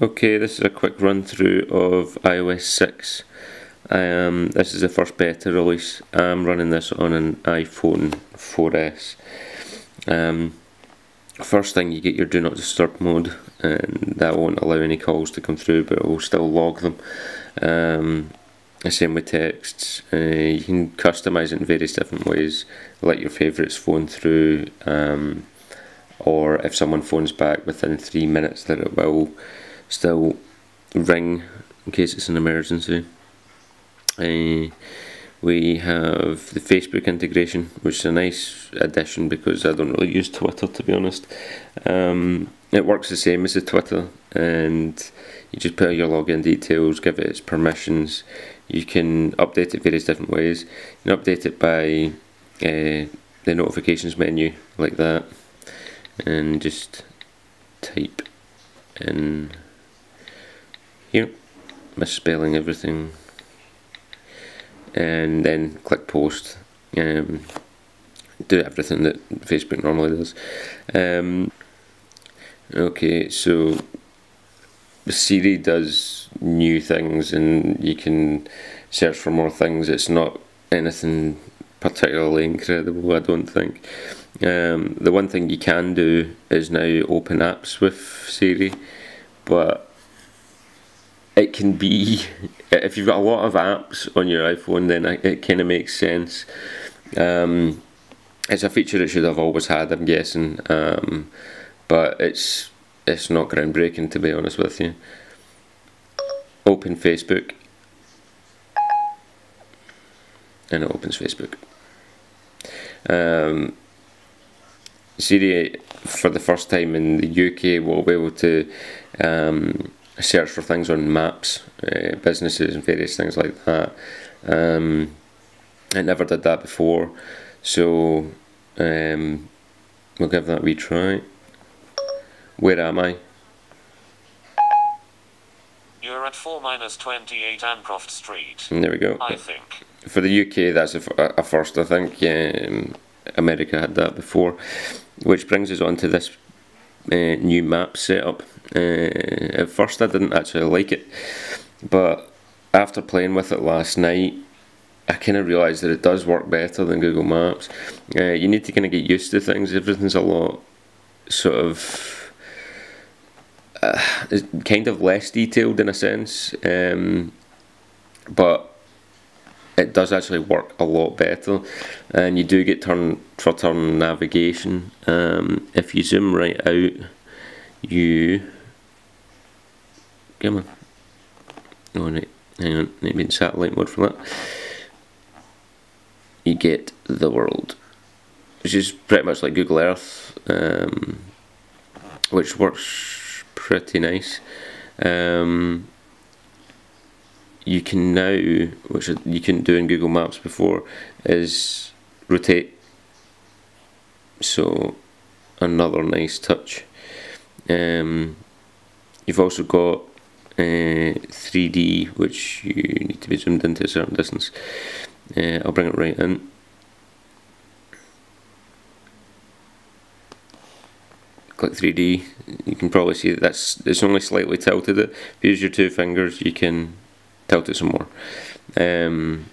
Okay, this is a quick run through of iOS 6. This is the first beta release. I'm running this on an iPhone 4S. First thing, you get your Do Not Disturb mode, and that won't allow any calls to come through, but it will still log them. The same with texts. You can customise it in various different ways, let your favourites phone through, or if someone phones back within 3 minutes, that it will still ring in case it's an emergency. We have the Facebook integration, which is a nice addition because I don't really use Twitter, to be honest. It works the same as the Twitter, and you just put your login details, give it its permissions. You can update it various different ways. You can update it by the notifications menu, like that, and just type in here, misspelling everything, and then click post. Do everything that Facebook normally does. Okay, so Siri does new things, and you can search for more things. It's not anything particularly incredible, I don't think. The one thing you can do is now open apps with Siri, but it can be, if you've got a lot of apps on your iPhone, then it kind of makes sense. It's a feature it should have always had, I'm guessing, but it's not groundbreaking, to be honest with you. Open Facebook, and it opens Facebook. Siri, for the first time in the UK, will be able to search for things on maps, businesses and various things like that. It never did that before, so we'll give that a wee try. Where am I? You're at 4-28 Ancroft Street. And there we go. I think. For the UK, that's a first, I think. America had that before, which brings us on to this new map setup. At first I didn't actually like it, but after playing with it last night, I kind of realised that it does work better than Google Maps. You need to kind of get used to things. Everything's a lot sort of kind of less detailed in a sense, but it does actually work a lot better, and you do get turn for turn navigation. If you zoom right out, you come on. Oh right, hang on, maybe in satellite mode for that. You get the world, which is pretty much like Google Earth, which works pretty nice. You can now, which you couldn't do in Google Maps before, is rotate. So another nice touch. You've also got 3D, which you need to be zoomed into a certain distance. I'll bring it right in. Click 3D. You can probably see that it's only slightly tilted it. If you use your two fingers, you can tilt it some more, and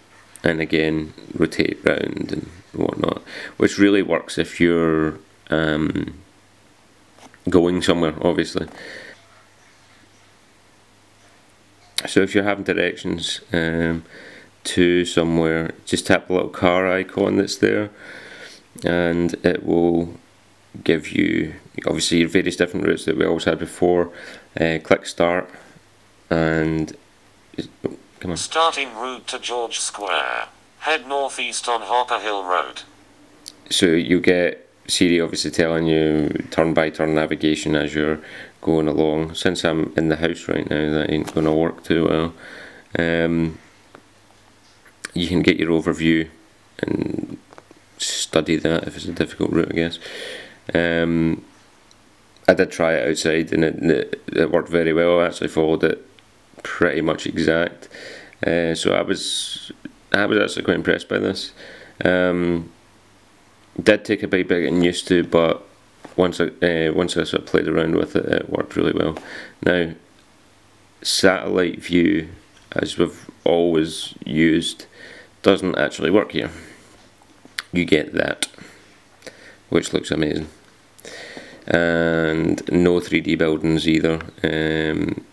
again rotate round and whatnot, which really works if you're going somewhere, obviously. So if you're having directions to somewhere, just tap the little car icon that's there, and it will give you obviously your various different routes that we always had before. Click start, and come on. Starting route to George Square. Head northeast on Hopper Hill Road. So you get Siri obviously telling you turn by turn navigation as you're going along. Since I'm in the house right now, that ain't going to work too well. You can get your overview and study that if it's a difficult route, I guess. I did try it outside, and it worked very well. I actually followed it pretty much exact, so I was actually quite impressed by this. Did take a bit getting used to, but once I sort of played around with it, it worked really well. Now satellite view, as we've always used, doesn't actually work here. You get that, which looks amazing. And no 3D buildings either.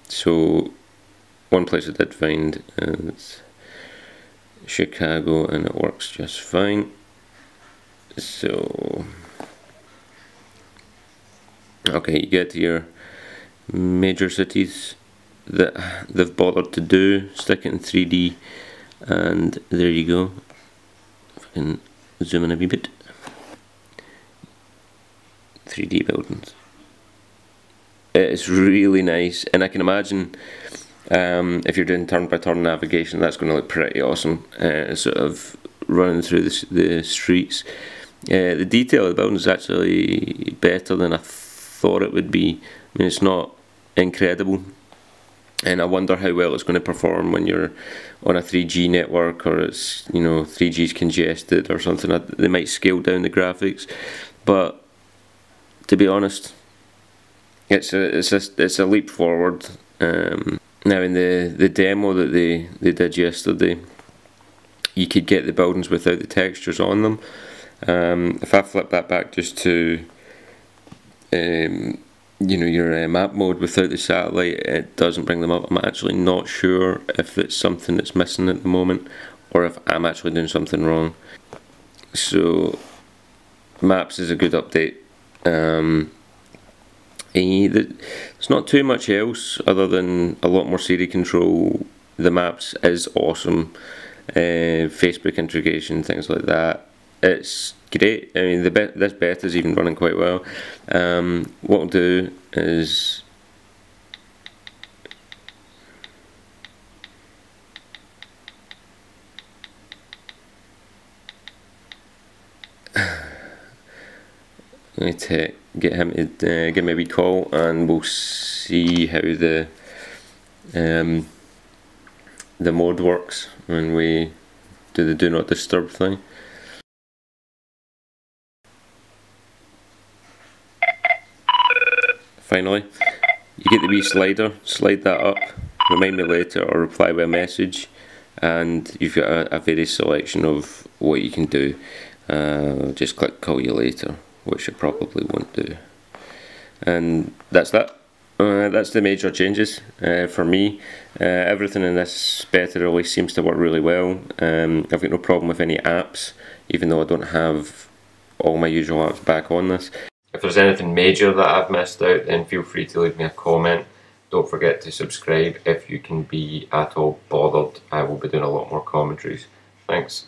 So one place I did find is Chicago, and it works just fine. So okay, you get your major cities that they've bothered to do, stick it in 3D, and there you go. If I can zoom in a wee bit. 3D buildings. It's really nice, and I can imagine if you're doing turn-by-turn navigation, that's going to look pretty awesome. Sort of running through the streets. The detail of the building is actually better than I thought it would be. I mean, it's not incredible, and I wonder how well it's going to perform when you're on a 3G network, or it's, you know, 3G is congested or something. They might scale down the graphics, but to be honest, it's a leap forward. Now in the demo that they did yesterday, you could get the buildings without the textures on them. If I flip that back just to you know, your map mode without the satellite, it doesn't bring them up. I'm actually not sure if it's something that's missing at the moment, or if I'm actually doing something wrong. So maps is a good update. There's not too much else other than a lot more Siri control. The maps is awesome. Facebook integration, things like that. It's great. I mean, this beta is even running quite well. What I'll do is I need to get him to give me a wee call, and we'll see how the mode works when we do the do not disturb thing. Finally, you get the wee slider, slide that up, remind me later, or reply with a message, and you've got a various selection of what you can do. Just click call you later, which I probably won't do. And that's that. That's the major changes for me. Everything in this beta release seems to work really well. I've got no problem with any apps, even though I don't have all my usual apps back on this. If there's anything major that I've missed out, then feel free to leave me a comment. Don't forget to subscribe if you can be at all bothered. I will be doing a lot more commentaries. Thanks.